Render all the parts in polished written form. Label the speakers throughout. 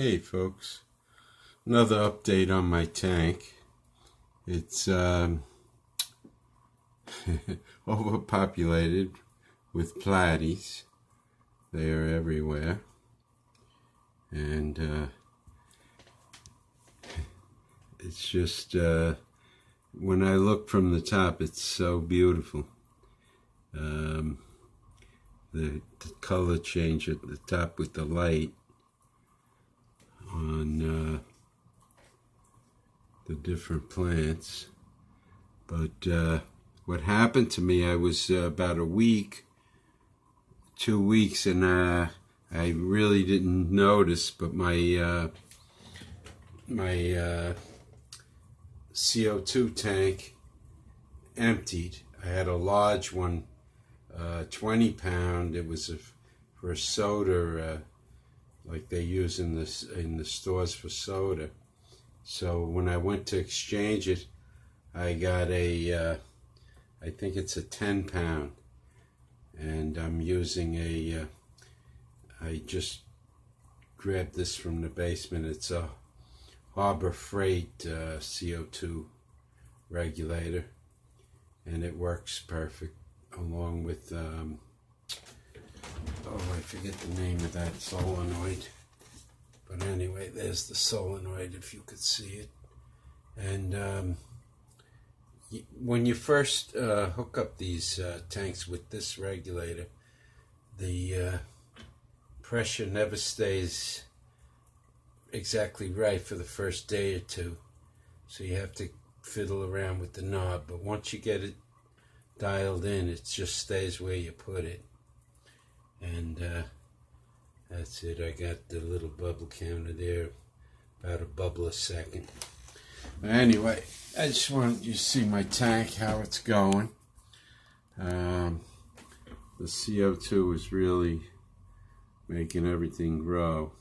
Speaker 1: Hey folks, another update on my tank. It's overpopulated with platies. They are everywhere, and it's just when I look from the top, it's so beautiful. The color change at the top with the light on the different plants. But what happened to me, I was about a week, 2 weeks, and I really didn't notice, but my CO2 tank emptied. I had a large one, 20 pound. It was for soda, like they use in the stores for soda. So when I went to exchange it, I got I think it's a 10 pound, and I'm using I just grabbed this from the basement. It's a Harbor Freight CO2 regulator, and it works perfect, along with I forget the name of that solenoid. But anyway, there's the solenoid, if you could see it. And when you first hook up these tanks with this regulator, the pressure never stays exactly right for the first day or two. So you have to fiddle around with the knob. But once you get it dialed in, it just stays where you put it. And that's it. I got the little bubble counter there, about a bubble a second. But anyway, I just wanted you to see my tank, how it's going. The CO2 is really making everything grow.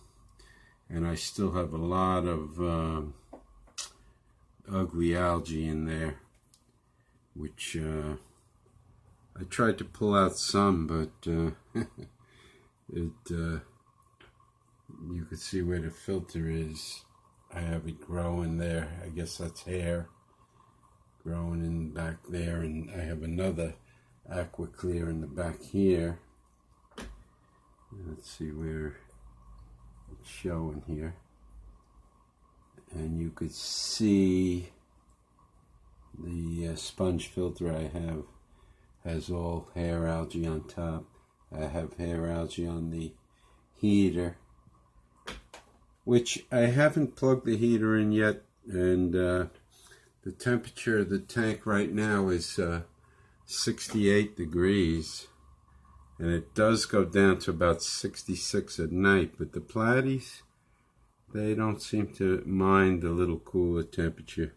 Speaker 1: And I still have a lot of ugly algae in there, which I tried to pull out some, but you could see where the filter is. I have it growing there. I guess that's hair growing in back there, and I have another aqua clear in the back here. Let's see where it's showing here, and you could see the sponge filter I have has all hair algae on top. I have hair algae on the heater, which I haven't plugged the heater in yet, and the temperature of the tank right now is 68 degrees, and it does go down to about 66 at night, but the platies, they don't seem to mind the little cooler temperature.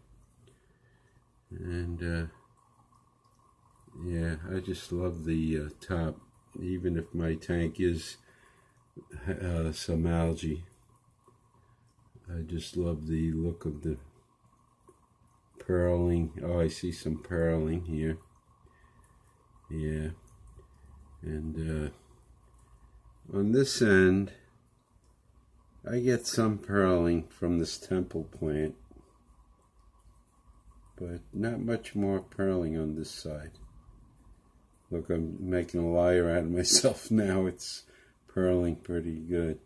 Speaker 1: And yeah, I just love the top, even if my tank is some algae. I just love the look of the pearling. Oh, I see some pearling here. Yeah. And on this end, I get some pearling from this temple plant, but not much more pearling on this side. Look, I'm making a liar out of myself now. It's pearling pretty good.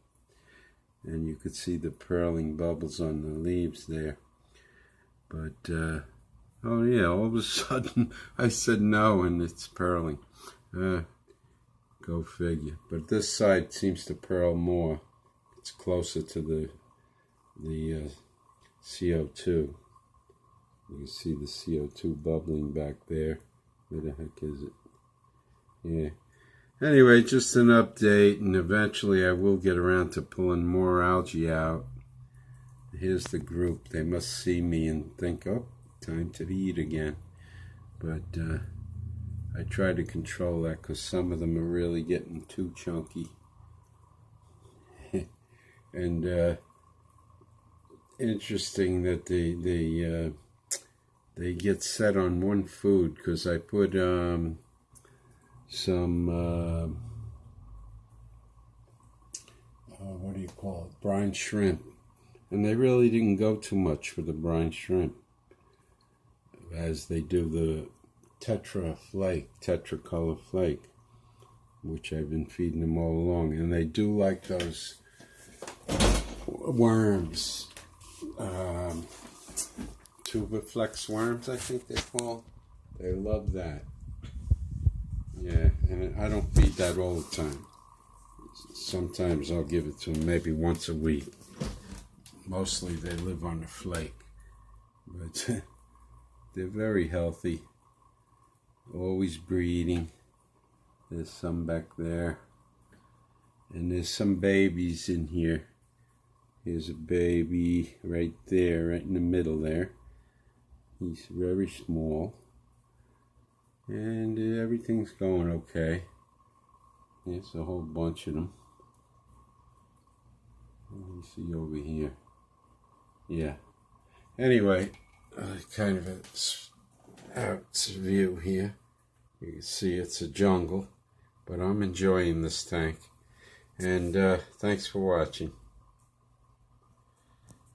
Speaker 1: And you could see the pearling bubbles on the leaves there. But, oh yeah, all of a sudden I said no, and it's pearling. Go figure. But this side seems to pearl more. It's closer to the CO2. You can see the CO2 bubbling back there. Where the heck is it? Yeah. Anyway, just an update, and eventually I will get around to pulling more algae out. Here's the group. They must see me and think, oh, time to eat again. But I try to control that because some of them are really getting too chunky. And interesting that they get set on one food, because I put some what do you call it, brine shrimp. And they really didn't go too much for the brine shrimp, as they do the tetracolor flake, which I've been feeding them all along. And they do like those worms, Tubiflex worms, I think they're called. They love that. Yeah, and I don't feed that all the time. Sometimes I'll give it to them maybe once a week. Mostly they live on the flake, but they're very healthy, always breeding. There's some back there, and there's some babies in here. Here's a baby right there, right in the middle there. He's very small, and everything's going okay. There's a whole bunch of them. Let me see over here. Yeah. Anyway, kind of a out view here. You can see it's a jungle, but I'm enjoying this tank. And thanks for watching.